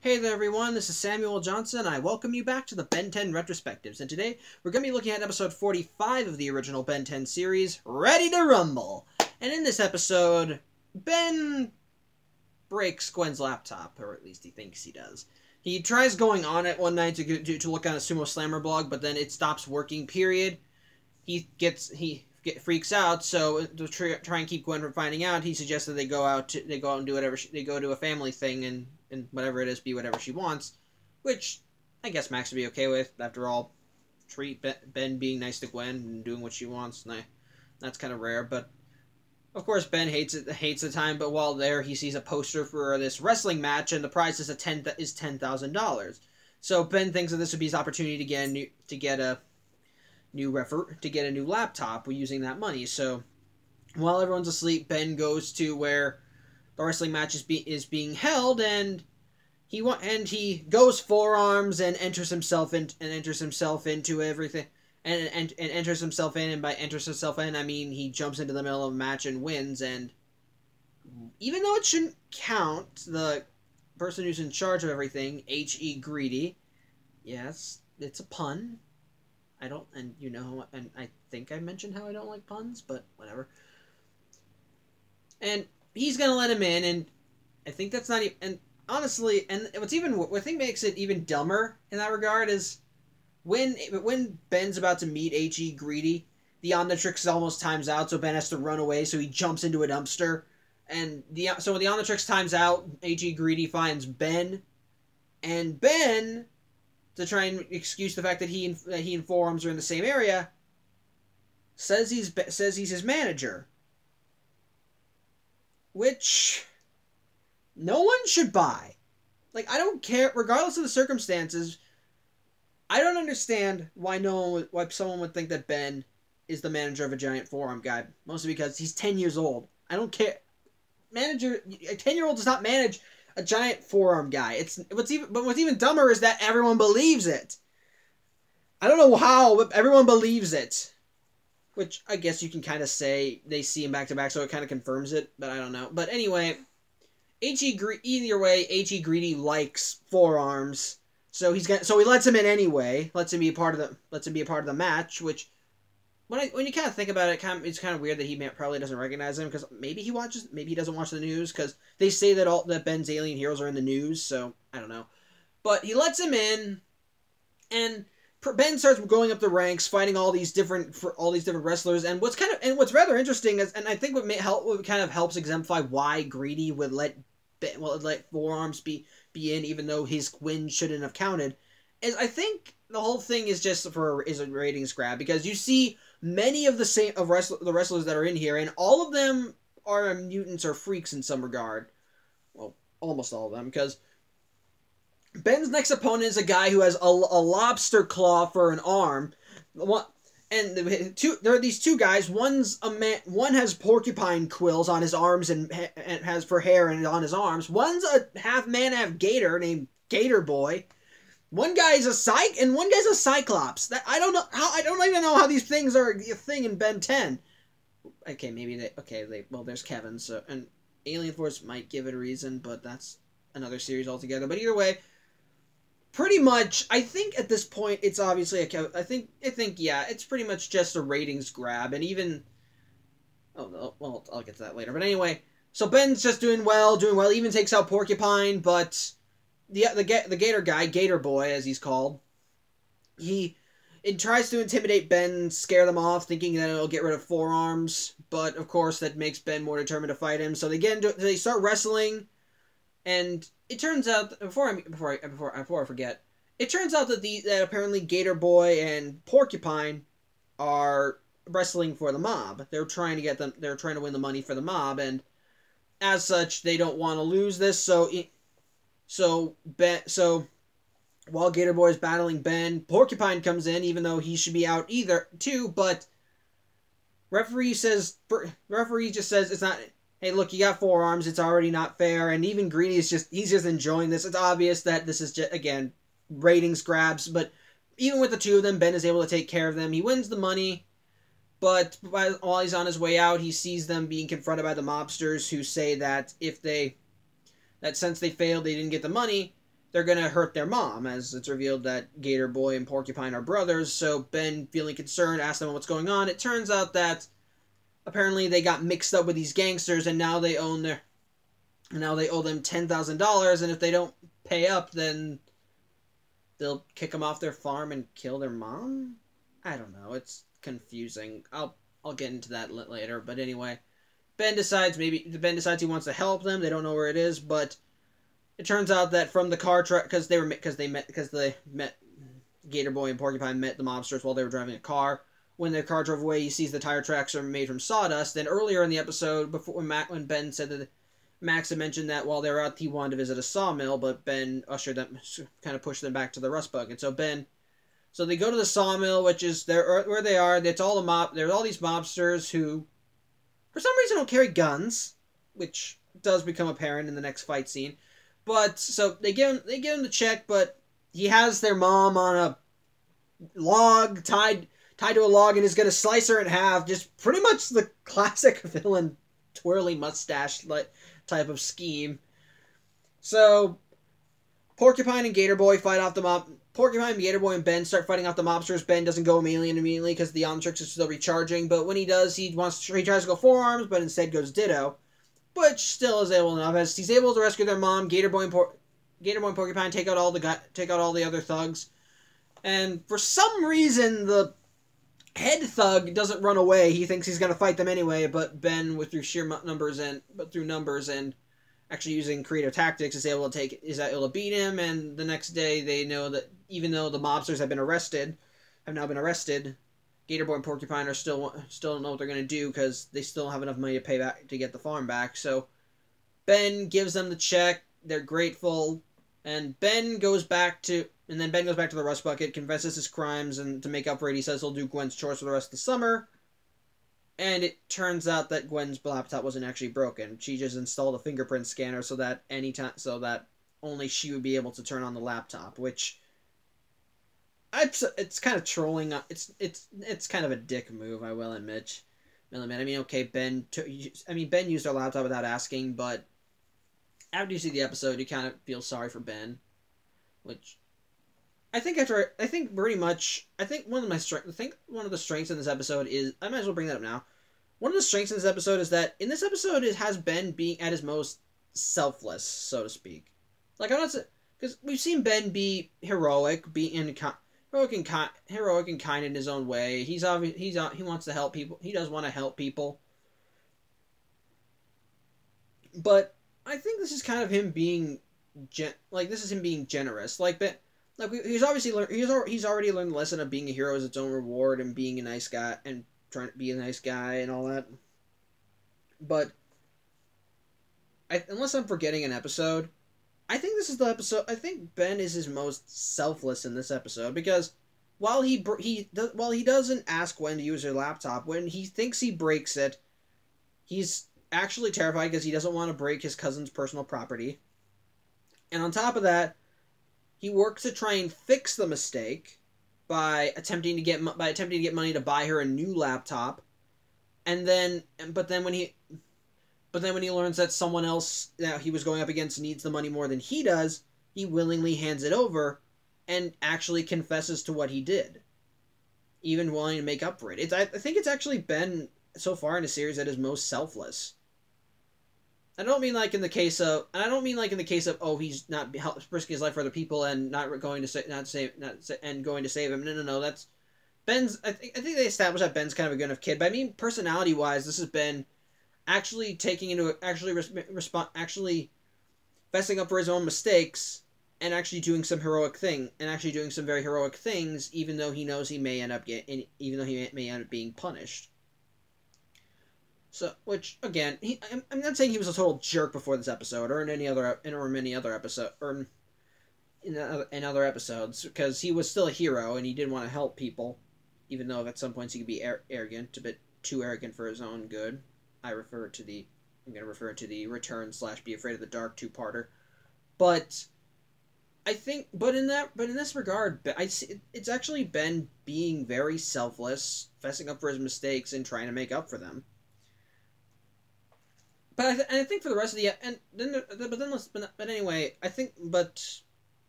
Hey there everyone, this is Samuel Johnson. I welcome you back to the Ben 10 Retrospectives, and today we're going to be looking at episode 45 of the original Ben 10 series, Ready to Rumble. And in this episode, Ben breaks Gwen's laptop, or at least he thinks he does. He tries going on it one night to look on a Sumo Slammer blog, but then it stops working, period. He freaks out, so to try and keep Gwen from finding out, he suggests that they go out and do whatever they go to a family thing and whatever it is, be whatever she wants, which I guess Max would be okay with. After all, Ben being nice to Gwen and doing what she wants, and that's kind of rare. But of course, Ben hates the time. But while there, he sees a poster for this wrestling match, and the prize is $10,000. So Ben thinks that this would be his opportunity to get a new laptop using that money. So while everyone's asleep, Ben goes to where the wrestling match is being held, and he goes forearms and enters himself into everything, and enters himself in, and by enters himself in I mean he jumps into the middle of a match and wins. And even though it shouldn't count, the person who's in charge of everything, H.E. Greedy, yes, it's a pun. And I think I mentioned how I don't like puns, but whatever. And he's gonna let him in, and I think that's not even, and honestly, and what I think makes it even dumber in that regard is when Ben's about to meet H.E. Greedy, the Omnitrix almost times out, so Ben has to run away, so he jumps into a dumpster, and so when the Omnitrix times out, H.E. Greedy finds Ben, and Ben, to try and excuse the fact that he and Forearms are in the same area, says he's his manager, which no one should buy. Like, I don't care, regardless of the circumstances. I don't understand why someone would think that Ben is the manager of a giant forearm guy. Mostly because he's 10 years old. I don't care. A 10-year-old does not manage a giant forearm guy. What's even dumber is that everyone believes it. I don't know how, but everyone believes it. Which I guess you can kind of say they see him back to back, so it kind of confirms it. But I don't know. But anyway, either way, H.E. Greedy likes forearms, so he lets him in anyway. Lets him be a part of the match. Which when you kind of think about it, it's kind of weird that he probably doesn't recognize him, because maybe he doesn't watch the news, because they say that Ben's alien heroes are in the news, so I don't know. But he lets him in, and Ben starts going up the ranks, fighting all these different wrestlers. And what's rather interesting is, and I think what kind of helps exemplify why Greedy would let Forearms be in, even though his win shouldn't have counted, is I think the whole thing is just is a ratings grab, because you see many of the wrestlers that are in here, and all of them are mutants or freaks in some regard. Well, almost all of them, because Ben's next opponent is a guy who has a lobster claw for an arm. And there are these two guys. One has porcupine quills on his arms and has for hair and on his arms. One's a half man, half gator named Gator Boy. One guy's and one guy's a Cyclops. I don't even know how these things are a thing in Ben 10. Okay, well, there's Kevin, so, and Alien Force might give it a reason, but that's another series altogether. But either way, pretty much, I think at this point it's obviously yeah, it's pretty much just a ratings grab, and even, well, I'll get to that later. But anyway, so Ben's just doing well, even takes out Porcupine, but the Gator guy, Gator Boy as he's called, it tries to intimidate Ben, scare them off, thinking that it'll get rid of Forearms, but of course that makes Ben more determined to fight him. So they start wrestling, and it turns out, before I forget, it turns out that apparently Gator Boy and Porcupine are wrestling for the mob. They're trying to win the money for the mob, and as such, they don't want to lose this. So while Gator Boy is battling Ben, Porcupine comes in, even though he should be out too. But referee just says it's not. Hey, look, you got forearms. It's already not fair. And even Greedy he's just enjoying this. It's obvious that this is just, again, ratings grabs. But even with the two of them, Ben is able to take care of them. He wins the money. But while he's on his way out, he sees them being confronted by the mobsters, who say that since they failed, they didn't get the money. they're gonna hurt their mom, as it's revealed that Gator Boy and Porcupine are brothers. So Ben, feeling concerned, asks them what's going on. It turns out that apparently they got mixed up with these gangsters, and now they owe them $10,000, and if they don't pay up, then they'll kick them off their farm and kill their mom. I don't know. It's confusing. I'll get into that later. But anyway, Ben decides he wants to help them. They don't know where it is, but it turns out that from the car truck, because they met Gator Boy and Porcupine met the mobsters while they were driving a car. When their car drove away, he sees the tire tracks are made from sawdust. Then earlier in the episode, when Ben said that Max had mentioned that while they were out, he wanted to visit a sawmill, but Ben kind of pushed them back to the rust bucket. So they go to the sawmill, which is where they are. There's all these mobsters who, for some reason, don't carry guns, which does become apparent in the next fight scene. But so they give him the check, but he has their mom on a log tied to a log and is gonna slice her in half. Just pretty much the classic villain twirly mustache type of scheme. So Porcupine and Gator Boy fight off the mob. Porcupine, Gator Boy, and Ben start fighting off the mobsters. Ben doesn't go immediately because the Omnitrix is still recharging. But when he does, he tries to go forearms, but instead goes Ditto, which still is able enough as he's able to rescue their mom. Gator Boy and Porcupine take out all the other thugs, and for some reason the head thug doesn't run away. He thinks he's gonna fight them anyway, but Ben, through numbers and actually using creative tactics, is able to beat him. And the next day, they know that even though the mobsters have now been arrested, Gator Boy and Porcupine still don't know what they're gonna do because they still don't have enough money to pay back to get the farm back. So Ben gives them the check. They're grateful, and Ben goes back to the rust bucket, confesses his crimes, and to make up for it, he says he'll do Gwen's chores for the rest of the summer. And it turns out that Gwen's laptop wasn't actually broken. She just installed a fingerprint scanner so that only she would be able to turn on the laptop, which it's kind of trolling. It's kind of a dick move, I will admit. I mean, okay, Ben used her laptop without asking, but after you see the episode, you kind of feel sorry for Ben, which I think one of the strengths in this episode is, I might as well bring that up now. One of the strengths in this episode is that in this episode it has Ben being at his most selfless, so to speak. Like, I'm not saying, because we've seen Ben be heroic and kind in his own way. He wants to help people. He does want to help people. But I think this is kind of him being generous. Like, Ben, like, he's already learned the lesson of being a hero as its own reward, and being a nice guy and trying to be a nice guy and all that. But unless I'm forgetting an episode, I think this is the episode. I think Ben is his most selfless in this episode, because while he doesn't ask Gwen to use her laptop, when he thinks he breaks it, he's actually terrified because he doesn't want to break his cousin's personal property. And on top of that, he works to try and fix the mistake by attempting to get money to buy her a new laptop. But then when he learns that someone else that he was going up against needs the money more than he does, he willingly hands it over and actually confesses to what he did, even willing to make up for it. I think it's actually been so far in the series that is most selfless. I don't mean like in the case of oh, he's not risking his life for other people and going to save him. No, that's Ben's. I think they established that Ben's kind of a good enough kid. But I mean, personality wise, this has been actually fessing up for his own mistakes and actually doing some very heroic things, even though he knows he may end up being punished. So, which again, I'm not saying he was a total jerk before this episode or in other episodes, because he was still a hero and he did want to help people, even though at some points he could be arrogant, a bit too arrogant for his own good. I'm going to refer to the Return / Be Afraid of the Dark 2-parter. But in this regard, it's actually Ben being very selfless, fessing up for his mistakes and trying to make up for them. But I think for the rest of the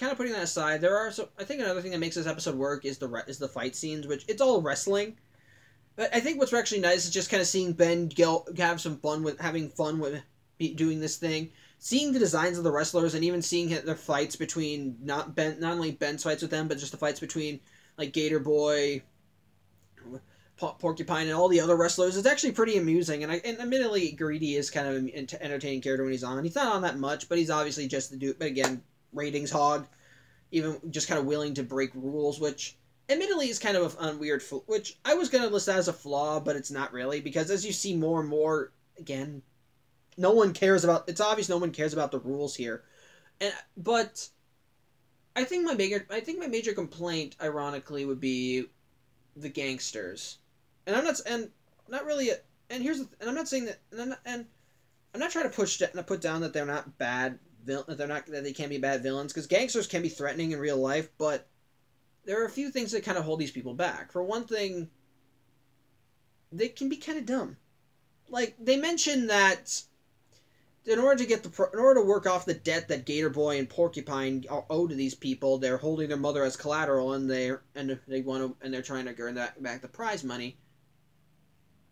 kind of putting that aside, there are I think another thing that makes this episode work is the fight scenes, which it's all wrestling. But I think what's actually nice is just kind of seeing Ben have some fun with doing this thing, seeing the designs of the wrestlers, and even seeing their fights between not only Ben's fights with them, but just the fights between like Gator Boy, Porcupine, and all the other wrestlers. It's actually pretty amusing, and admittedly, Greedy is kind of an entertaining character when he's on. He's not on that much, but he's obviously just the dude. But again, ratings hog, even just kind of willing to break rules, which admittedly is kind of a weird, which I was going to list that as a flaw, but it's not really, because as you see more and more, again, it's obvious no one cares about the rules here. But I think my major complaint, ironically, would be the Gangsters. And I'm not saying that, and I'm not trying to put down that they're not bad, that they can be bad villains, because Gangsters can be threatening in real life, but there are a few things that kind of hold these people back. For one thing, they can be kind of dumb. Like, they mentioned that in order to work off the debt that Gator Boy and Porcupine owe to these people, they're holding their mother as collateral, and they're trying to earn back the prize money.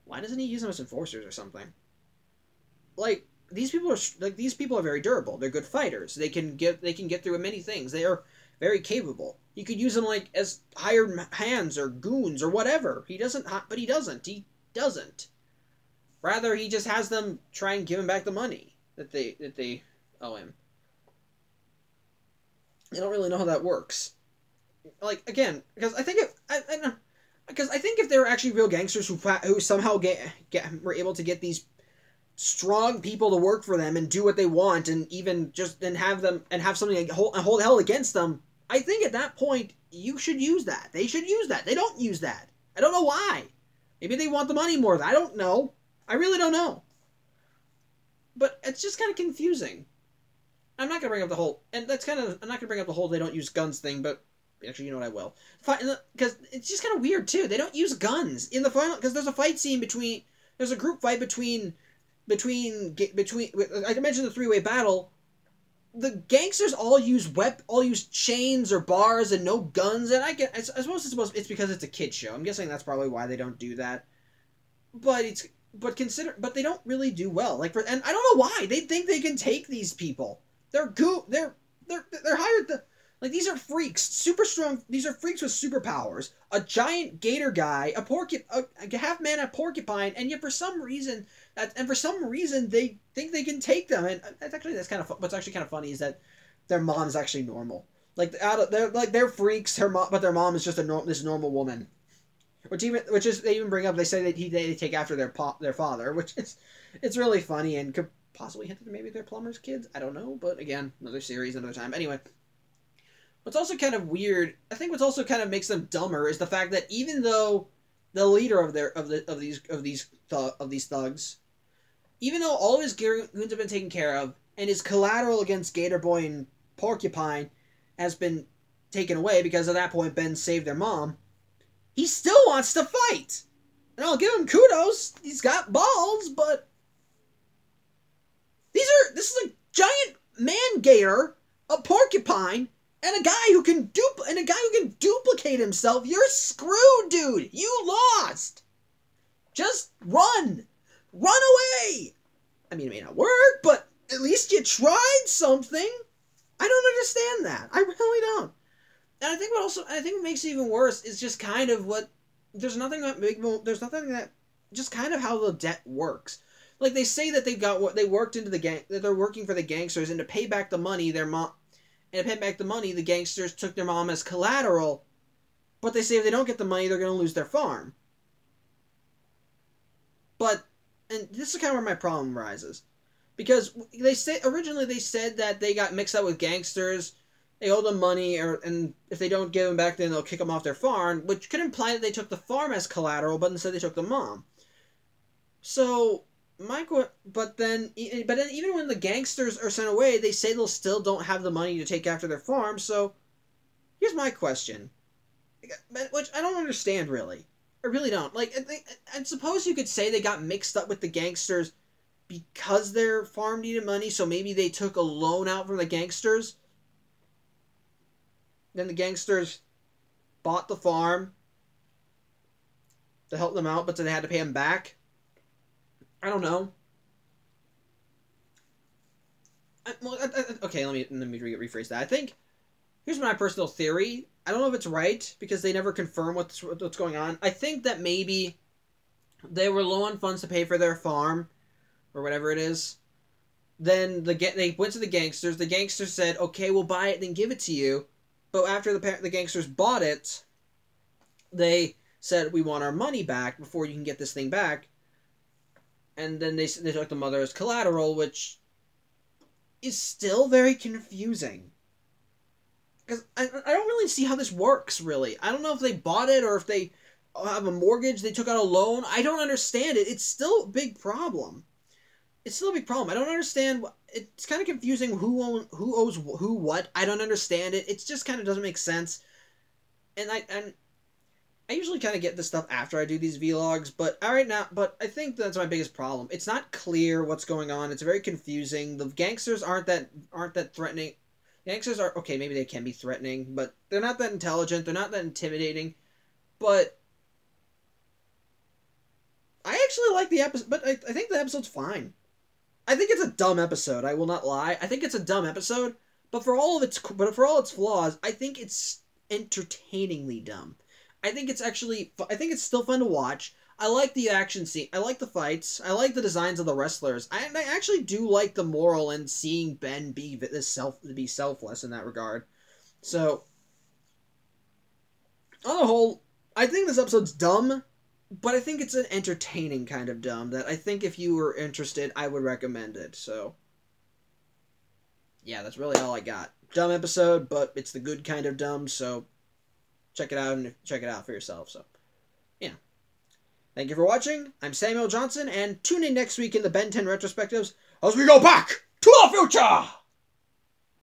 Why doesn't he use them as enforcers or something? Like, these people are very durable. They're good fighters. They can get through many things. They are very capable. You could use them like as hired hands or goons or whatever. He doesn't. Rather, he just has them try and give him back the money that they owe him. I don't really know how that works. Like, again, because I think if they were actually real gangsters who somehow were able to get these strong people to work for them and do what they want, and even just have something like hold hell against them, I think at that point you should use that. They should use that. They don't use that. I don't know why. Maybe they want the money more. I don't know. I really don't know. But it's just kind of confusing. I'm not gonna bring up the whole, I'm not gonna bring up the whole they don't use guns thing, but actually, you know what, I will. Because it's just kind of weird too. They don't use guns in the final, because there's a fight scene there's a group fight between I mentioned the three-way battle. The gangsters all use chains or bars and no guns, and I suppose it's because it's a kid show. I'm guessing that's probably why they don't do that. But they don't really do well. And I don't know why they think they can take these people. They're hired these are freaks, super strong. These are freaks with superpowers. A giant gator guy, a half man, a porcupine, and yet for some reason they think they can take them. And that's kind of what's actually kind of funny is that their mom is actually normal. They're freaks. But their mom is just this normal woman. They even bring up. They say that they take after their father, which is it's really funny and could possibly hint that maybe they're plumber's kids. I don't know, but again, another series, another time. Anyway, what's also kind of weird, I think what's also kind of makes them dumber is the fact that even though the leader of these thugs, even though all of his goons have been taken care of and his collateral against Gator Boy and Porcupine has been taken away because at that point Ben saved their mom, he still wants to fight. And I'll give him kudos. He's got balls, but this is a giant man gator, a porcupine, and a guy who can duplicate himself. You're screwed, dude. You lost. Just run. Run away. I mean, it may not work, but at least you tried something. I don't understand that. I really don't. And I think what makes it even worse is just kind of there's nothing that just kind of how the debt works. Like, they say that they're working for the gangsters, and to pay back the money, the gangsters took their mom as collateral, but they say if they don't get the money, they're going to lose their farm. And this is kind of where my problem rises. Because originally they said that they got mixed up with gangsters, they owe them money, and if they don't give them back, then they'll kick them off their farm, which could imply that they took the farm as collateral, but instead they took the mom. So, but then even when the gangsters are sent away, they say they'll still don't have the money to take after their farm, so here's my question. Which I don't understand, really. I really don't. I suppose you could say they got mixed up with the gangsters because their farm needed money, so maybe they took a loan out from the gangsters. then the gangsters bought the farm to help them out, but then they had to pay them back. I don't know. Okay, let me rephrase that. I think, here's my personal theory. I don't know if it's right, because they never confirm what's going on. I think that maybe they were low on funds to pay for their farm, or whatever it is. Then they went to the gangsters. The gangsters said, okay, we'll buy it, then give it to you. But after the gangsters bought it, they said, we want our money back before you can get this thing back. And then they took the mother as collateral, which is still very confusing. Because I don't really see how this works, really. I don't know if they bought it or if they have a mortgage, they took out a loan. I don't understand it. It's still a big problem. It's still a big problem. I don't understand. It's kind of confusing who owes who what. I don't understand it. It just kind of doesn't make sense. And I usually kind of get this stuff after I do these vlogs, but I think that's my biggest problem. It's not clear what's going on. It's very confusing. The gangsters aren't that threatening. Gangsters are okay. Maybe they can be threatening, but they're not that intelligent. They're not that intimidating. But I actually like the episode. But I think the episode's fine. I think it's a dumb episode. I will not lie. I think it's a dumb episode, but for all its flaws, I think it's entertainingly dumb. I think it's still fun to watch. I like the action scene. I like the fights. I like the designs of the wrestlers. I actually do like the moral in seeing Ben be selfless in that regard. So, on the whole, I think this episode's dumb, but I think it's an entertaining kind of dumb that I think if you were interested, I would recommend it. So, yeah, that's really all I got. Dumb episode, but it's the good kind of dumb, so check it out and check it out for yourself. So, yeah. Thank you for watching. I'm Samuel Johnson, and tune in next week in the Ben 10 Retrospectives as we go back to the future!